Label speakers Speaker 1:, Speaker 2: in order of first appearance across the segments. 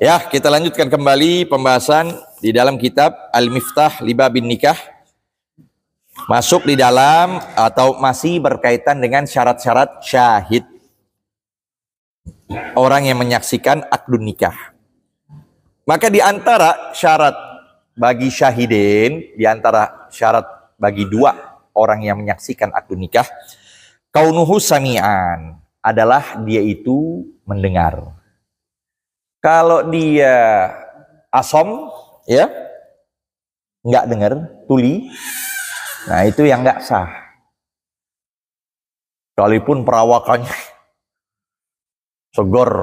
Speaker 1: Ya, kita lanjutkan kembali pembahasan di dalam kitab Al-Miftah li Babin Nikah. Masuk di dalam atau masih berkaitan dengan syarat-syarat syahid. Orang yang menyaksikan akdun nikah. Maka di antara syarat bagi syahidin, di antara syarat bagi dua orang yang menyaksikan akdun nikah, kaunuhu sami'an, adalah dia itu mendengar. Kalau dia asom, ya, nggak dengar, tuli, nah itu yang nggak sah. Sekalipun perawakannya seger,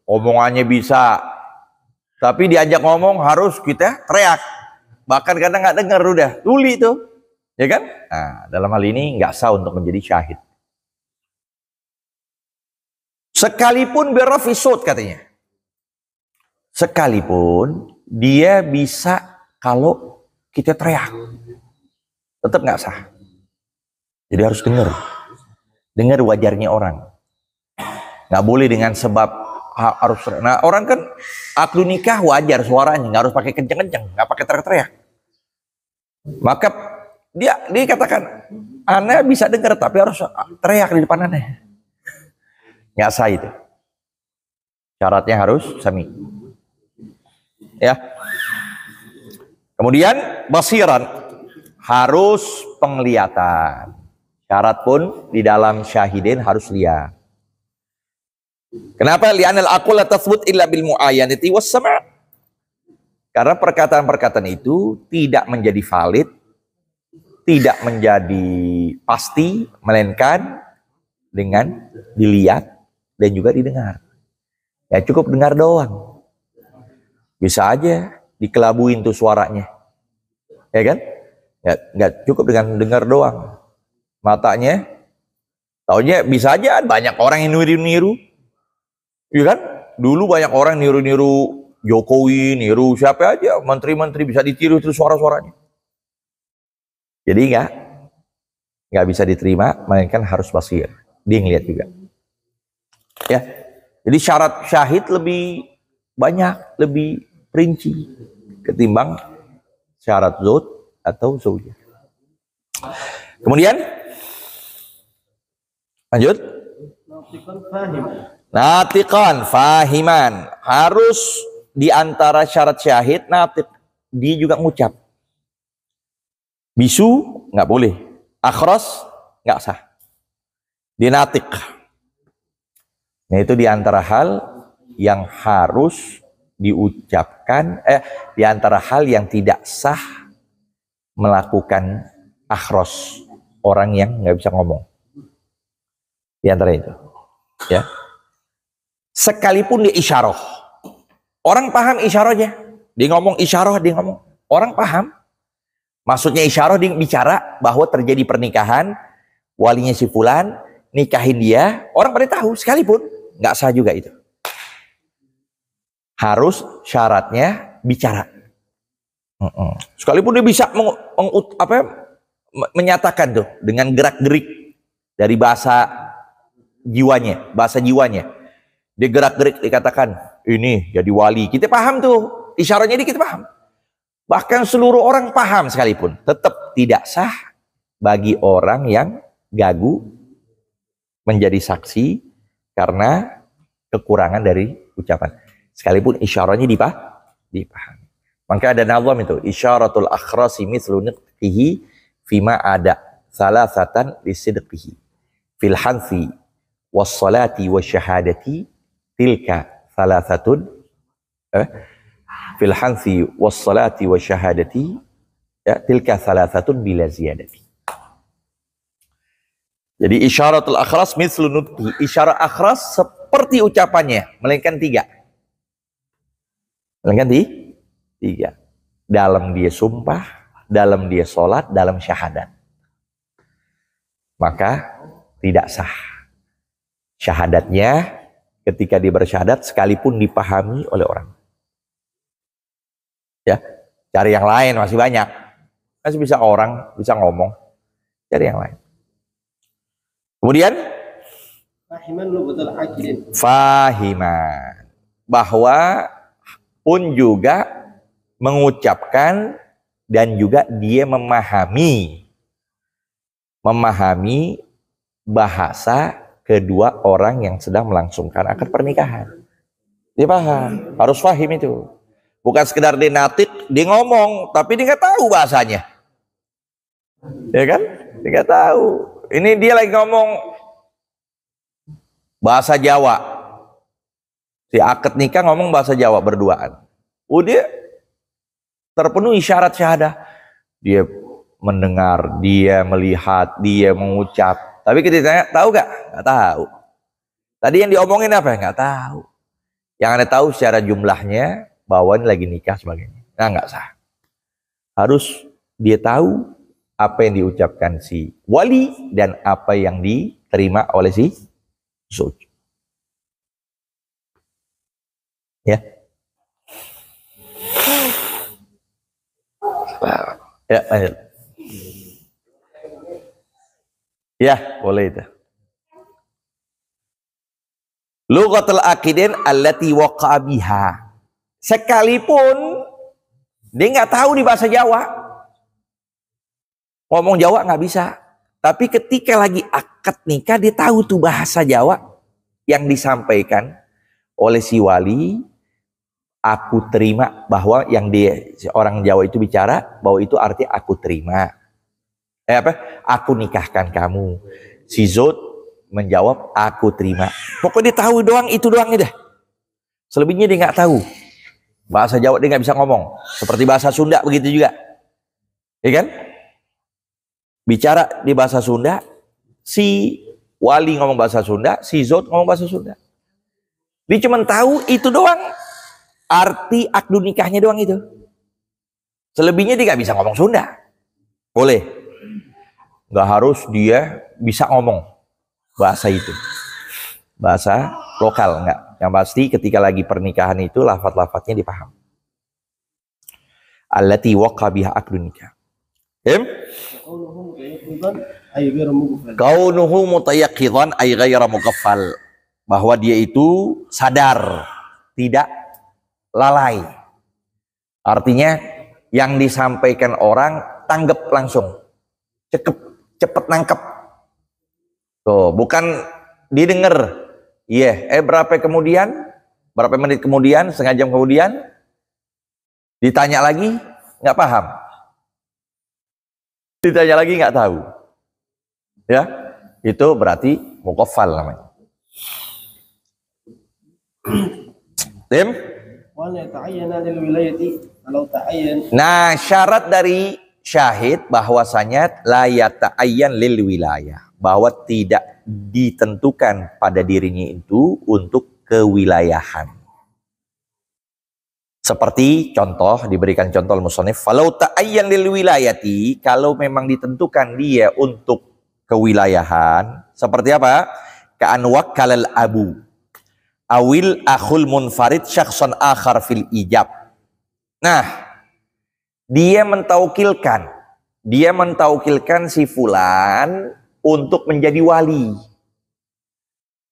Speaker 1: omongannya bisa, tapi diajak ngomong harus kita teriak. Bahkan kadang nggak dengar, udah tuli tuh, ya kan? Nah, dalam hal ini nggak sah untuk menjadi syahid. Sekalipun berafisut katanya. Sekalipun dia bisa kalau kita teriak, tetap nggak sah. Jadi harus dengar wajarnya orang. Nggak boleh dengan sebab harus. Nah orang kan akdu nikah wajar suaranya, nggak harus pakai kenceng-kenceng, nggak pakai teriak-teriak. Maka dia katakan, Anda bisa dengar tapi harus teriak di depan Anda. Nggak sah itu. Syaratnya harus sami. Ya. Kemudian basiran, harus penglihatan. Syarat pun di dalam syahidin harus lihat. Kenapa? Li'anal aqul la tathbut illa bil muayyanati was sama'. Karena perkataan-perkataan itu tidak menjadi valid, tidak menjadi pasti, melainkan dengan dilihat dan juga didengar. Ya cukup dengar doang. Bisa aja dikelabuin tuh suaranya, ya kan? Ya, nggak cukup dengan dengar doang. Matanya, taunya bisa aja banyak orang yang niru-niru, ya kan? Dulu banyak orang niru-niru Jokowi, niru siapa aja, menteri-menteri bisa ditiru itu suara-suaranya. Jadi nggak bisa diterima, melainkan harus basir. Dia ngeliat juga. Ya, jadi syarat syahid lebih banyak, lebih rinci ketimbang syarat zauj atau zaujah. Kemudian lanjut. Natiqan fahiman, harus di antara syarat syahid natiq, dia juga ngucap. Bisu nggak boleh, akhras nggak sah. Dia natiq. Nah itu di antara hal yang harus diucapkan, di antara hal yang tidak sah melakukan akhros, orang yang nggak bisa ngomong. Di antara itu, ya. Sekalipun dia isyarah, orang paham isyarahnya, dia ngomong isyarah, dia ngomong, orang paham. Maksudnya isyarah, dia bicara bahwa terjadi pernikahan, walinya si fulan nikahin dia, orang pada tahu, sekalipun nggak sah juga itu. Harus syaratnya bicara. Sekalipun dia bisa menyatakan tuh dengan gerak-gerik dari bahasa jiwanya, dia gerak-gerik dikatakan ini jadi wali, kita paham tuh isyaratnya, kita paham. Bahkan seluruh orang paham sekalipun, tetap tidak sah bagi orang yang gagu menjadi saksi karena kekurangan dari ucapan. Sekalipun isyaratnya dipahami. Maka ada nazam itu, isyaratul akhrasi mithlu niqqihi fima ada salasatan lisidqihi fil hansi was salati was syahadati tilka salasatun fil hansi was salati was syahadati ya tilka salasatun bila ziyadati. Jadi isyaratul akhras mithlu niqqihi, isyarat akhras seperti ucapannya, melainkan tiga. Tiga. Dalam dia sumpah, dalam dia sholat, dalam syahadat. Maka tidak sah. Syahadatnya ketika dia bersyahadat sekalipun dipahami oleh orang. Ya, cari yang lain masih banyak. Masih bisa orang, bisa ngomong. Cari yang lain. Kemudian
Speaker 2: fahiman lugatul aqidin.
Speaker 1: Fahiman, bahwa pun juga mengucapkan dan juga dia memahami bahasa kedua orang yang sedang melangsungkan akad pernikahan. Dia paham, harus paham itu. Bukan sekedar dia natik, dia ngomong, tapi dia nggak tahu bahasanya. Ya kan? Dia nggak tahu. Ini dia lagi ngomong bahasa Jawa. Si akad nikah ngomong bahasa Jawa berduaan. Udah terpenuhi syarat syahadah. Dia mendengar, dia melihat, dia mengucap. Tapi kita tanya, tahu gak? Nggak tahu. Tadi yang diomongin apa? Nggak tahu. Yang Anda tahu secara jumlahnya, bahwa ini lagi nikah sebagainya. Nah, nggak sah. Harus dia tahu apa yang diucapkan si wali dan apa yang diterima oleh si zauj. Ya. Ya, lanjut. Ya, boleh itu. Lughatul aqidin allati waqa'a biha. Sekalipun dia nggak tahu di bahasa Jawa, ngomong Jawa nggak bisa. Tapi ketika lagi akad nikah, dia tahu tuh bahasa Jawa yang disampaikan oleh si wali. Aku terima bahwa yang dia orang Jawa itu bicara bahwa itu arti aku terima. Aku nikahkan kamu. Si zauj menjawab aku terima. Pokoknya dia tahu doang, itu doang dah. Selebihnya dia nggak tahu. Bahasa Jawa dia nggak bisa ngomong. Seperti bahasa Sunda begitu juga. Ya kan? Bicara di bahasa Sunda, si wali ngomong bahasa Sunda, si zauj ngomong bahasa Sunda. Dia cuma tahu itu doang. Arti akdu nikahnya doang itu. Selebihnya dia nggak bisa ngomong Sunda. Boleh. Nggak harus dia bisa ngomong bahasa itu. Bahasa lokal, enggak. Yang pasti ketika lagi pernikahan itu lafaz-lafaznya dipaham. Allati waqa biha akdu nikah. Kaunuhu mutayaqqidan ay ghayra mughaffal. Bahwa dia itu sadar, tidak lalai. Artinya yang disampaikan orang tanggap langsung. Cepet nangkep. Tuh, bukan didengar. Iya, berapa menit kemudian, setengah jam kemudian ditanya lagi nggak paham. Ditanya lagi nggak tahu. Ya, itu berarti mughaffal namanya. Tim? Nah, syarat dari syahid bahwasanya la yata'ayyan lil wilayah, bahwa tidak ditentukan pada dirinya itu untuk kewilayahan. Seperti contoh, diberikan contoh al-musannif, falau ta'ayyan lil wilayati, kalau memang ditentukan dia untuk kewilayahan, seperti apa? Ka'an wakkalal abu awil akhul munfarid syakhsan akhar fil ijab. Nah, dia mentaukilkan si fulan untuk menjadi wali.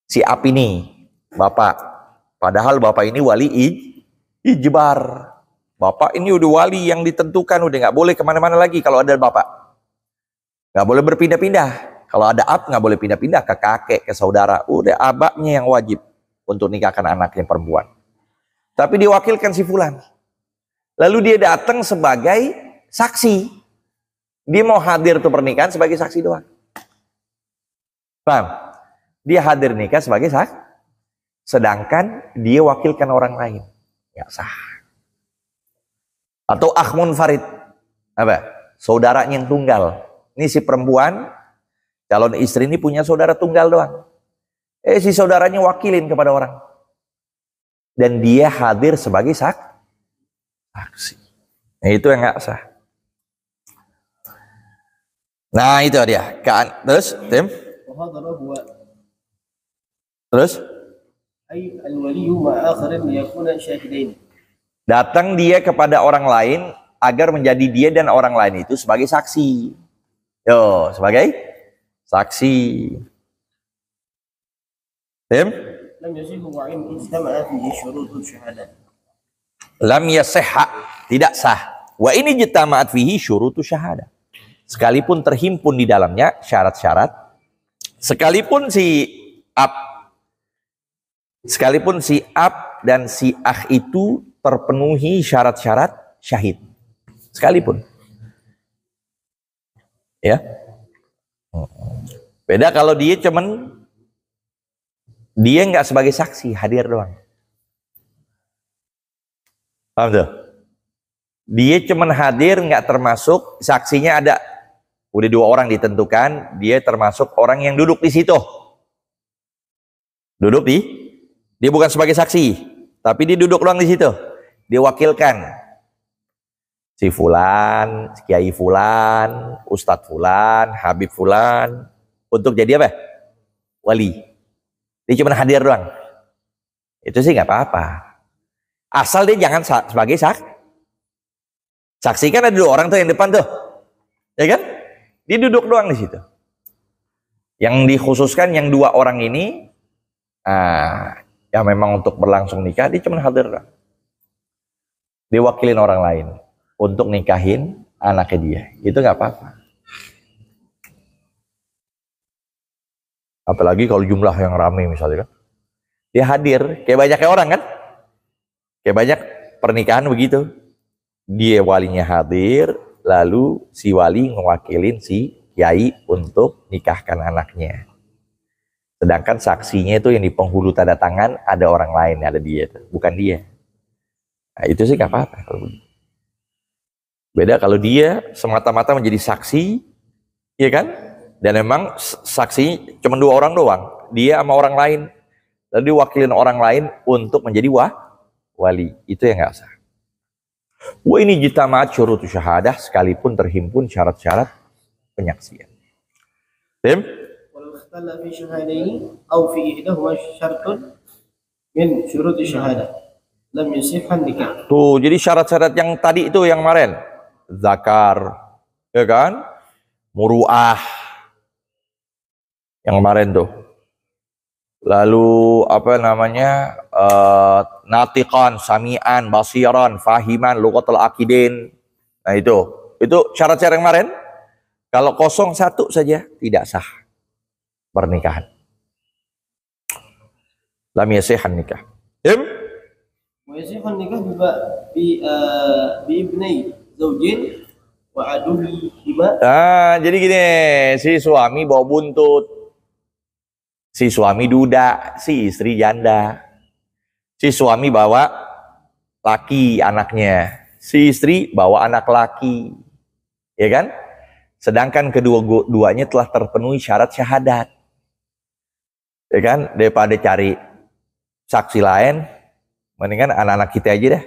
Speaker 1: Si Ap ini, bapak. Padahal bapak ini wali ijbar. Bapak ini udah wali yang ditentukan, udah nggak boleh kemana-mana lagi kalau ada bapak. Nggak boleh berpindah-pindah. Kalau ada Ap nggak boleh pindah-pindah ke kakek, ke saudara. Udah abahnya yang wajib untuk nikahkan anaknya perempuan. Tapi diwakilkan si fulan. Lalu dia datang sebagai saksi. Dia mau hadir tuh pernikahan sebagai saksi doang. Paham? Dia hadir nikah sebagai saksi. Sedangkan dia wakilkan orang lain. Ya sah. Atau akhmun farid. Apa? Saudaranya yang tunggal. Ini si perempuan, calon istri ini punya saudara tunggal doang. Si saudaranya wakilin kepada orang. Dan dia hadir sebagai saksi. Nah, itu yang nggak sah. Nah, itu dia. Terus, Tim? Terus? Datang dia kepada orang lain agar menjadi dia dan orang lain itu sebagai saksi. Yo, sebagai saksi. Tim?
Speaker 2: لم يصح وإن اجتمع فيه شروط الشهادة.
Speaker 1: Lam yasihha, tidak sah. Wa ini jitama'at fihi syurutu syahadah. Sekalipun terhimpun di dalamnya syarat-syarat, sekalipun si ab dan si akh itu terpenuhi syarat-syarat syahid. Sekalipun. Ya. Beda kalau dia nggak sebagai saksi, hadir doang. Paham tuh? Dia cuman hadir, nggak termasuk saksinya ada. Udah 2 orang ditentukan, dia termasuk orang yang duduk di situ. Dia bukan sebagai saksi, tapi dia duduk doang di situ. Dia wakilkan si fulan, kiai fulan, ustadz fulan, habib fulan untuk jadi apa? Wali. Dia cuma hadir doang. Itu sih nggak apa-apa. Asal dia jangan sebagai saksi kan ada 2 orang tuh yang depan tuh, ya kan? Dia duduk doang di situ. Yang dikhususkan yang 2 orang ini, yang memang untuk berlangsung nikah, dia cuma hadir doang. Dia wakilin orang lain untuk nikahin anaknya dia. Itu nggak apa-apa. Apalagi kalau jumlah yang ramai misalnya kan, dia hadir, kayak banyaknya orang kan. Kayak banyak pernikahan begitu. Dia walinya hadir, lalu si wali ngewakilin si kiai untuk nikahkan anaknya. Sedangkan saksinya itu yang di penghulu tanda tangan ada orang lain, ada dia, bukan dia. Nah, itu sih gak apa-apa kalau begitu. Beda kalau dia semata-mata menjadi saksi, ya kan? Dan memang saksi cuma 2 orang doang, dia sama orang lain. Lalu diwakilin orang lain untuk menjadi wali, itu yang nggak sah. Wa ini jitama'at syurutu syahadah, sekalipun terhimpun syarat-syarat penyaksian. Tim?
Speaker 2: ولو اختل في شهادين أو في إحداهما شرط من شروط الشهادة لم يصح النكاح.
Speaker 1: Tuh, jadi syarat-syarat yang tadi itu yang kemarin, zakar, ya kan? Muru'ah, yang kemarin tuh. Lalu apa namanya, natiqan, sami'an, basiran, fahiman, luqatul akidin. Nah itu syarat-syarat yang kemarin. Kalau kosong 1 saja tidak sah pernikahan. Lam yasihhan nikah.
Speaker 2: ويصح النكاح بابني زوجين وعدوهما.
Speaker 1: Jadi gini, si suami bawa buntut, si suami duda, si istri janda. Si suami bawa laki anaknya, si istri bawa anak laki, ya kan? Sedangkan kedua-duanya telah terpenuhi syarat syahadat, ya kan? Daripada cari saksi lain, mendingan anak-anak kita aja deh.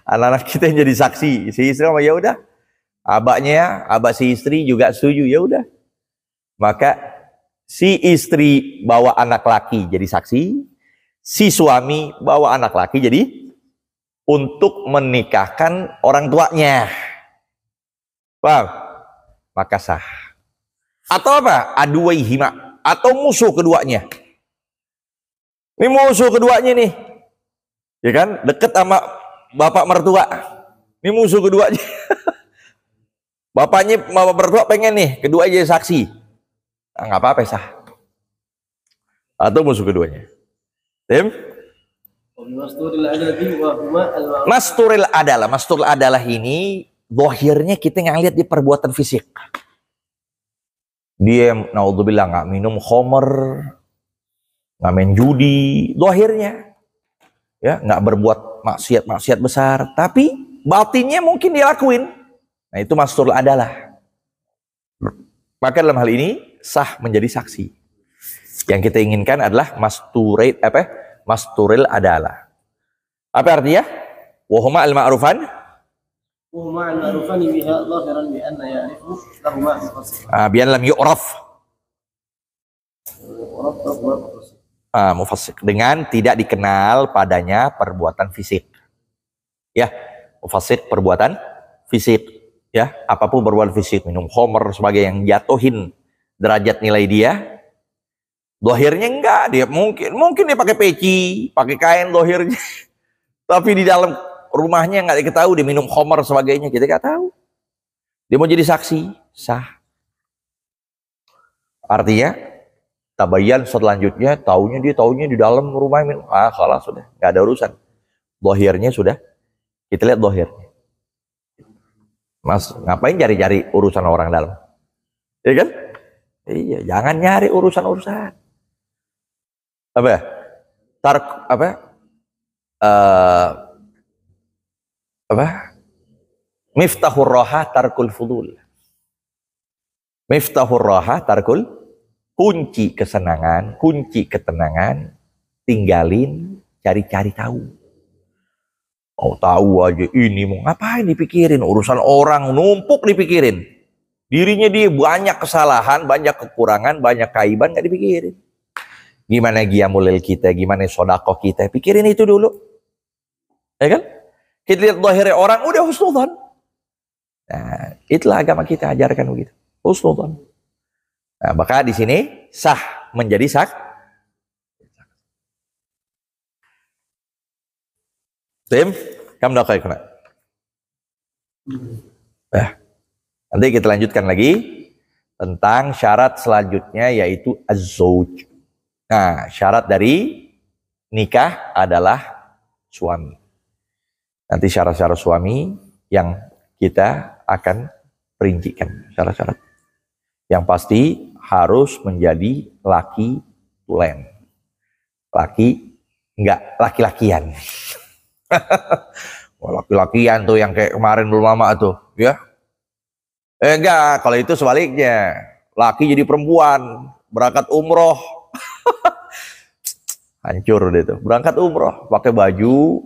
Speaker 1: Anak-anak kita yang jadi saksi, si istri ya udah, abah si istri juga setuju, ya udah. Maka si istri bawa anak laki jadi saksi, si suami bawa anak laki jadi untuk menikahkan orang tuanya. Paham? Maka sah. Atau apa? Aduwaihima, atau musuh keduanya. Ini musuh keduanya nih, ya kan? Deket sama bapak mertua. Ini musuh keduanya. Bapak mertua pengen nih kedua jadi saksi. Nggak apa-apa, sah. Atau musuh keduanya. Tim? Masturil adalah ini zahirnya kita ngelihat di perbuatan fisik. Dia naudzubillah nggak minum khamr, nggak main judi, zahirnya ya nggak berbuat maksiat besar, tapi batinnya mungkin dia lakuin. Nah itu masturil adalah. Maka dalam hal ini sah menjadi saksi. Yang kita inginkan adalah masturil adalah. Apa artinya? Wahuma al-ma'rufan.
Speaker 2: Wahuma al-ma'rufan biha zahiran bi anna ya'rifu lahuma mufassir.
Speaker 1: Bian lam yu'raf. Mufassir. Dengan tidak dikenal padanya perbuatan fisik. Ya, mufassir perbuatan fisik. Ya, apapun perbuatan fisik, minum khamr sebagai yang jatuhin derajat nilai dia, Dohirnya enggak, dia mungkin dia pakai peci, pakai kain dohirnya, tapi di dalam rumahnya nggak diketahui dia minum khamar sebagainya, kita nggak tahu. Dia mau jadi saksi, sah. Artinya tabayan selanjutnya, taunya di dalam rumah minum, kalah sudah, nggak ada urusan. Dohirnya sudah, kita lihat dohirnya. Mas, ngapain cari-cari urusan orang dalam? Ya kan? Iya, jangan nyari urusan-urusan. Apa? Apa? Apa? Miftahur roha tarkul fudul. Miftahur roha tarkul, kunci kesenangan, kunci ketenangan, tinggalin cari-cari tahu. Oh, tahu aja ini mau ngapain dipikirin, urusan orang numpuk dipikirin. Dirinya dia banyak kesalahan, banyak kekurangan, banyak kaiban nggak dipikirin. Gimana qiyamul kita, gimana sedekah kita, pikirin itu dulu. Ya kan? Kita lihat zahirnya orang udah husnudzon. Nah, itulah agama kita ajarkan begitu. Husnudzon. Nah, maka di sini sah menjadi sah. Tim, kamu dah kayak kena. Nanti kita lanjutkan lagi tentang syarat selanjutnya yaitu az-zauj. Nah, syarat dari nikah adalah suami. Nanti syarat-syarat suami yang kita akan perincikan syarat-syarat. Yang pasti harus menjadi laki tulen. Laki, enggak laki-lakian. Laki-lakian tuh yang kayak kemarin belum lama tuh, ya. Enggak, kalau itu sebaliknya. Laki jadi perempuan, berangkat umroh. Hancur deh tuh. Berangkat umroh, pakai baju,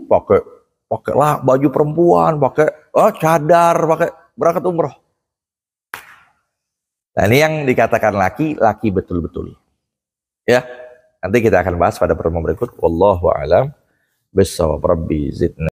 Speaker 1: pakailah baju perempuan, pakai cadar, pakai berangkat umroh. Nah, ini yang dikatakan laki betul-betul. Ya, nanti kita akan bahas pada pertemuan berikut. Wallahu a'lam bishawab. Rabbi zidna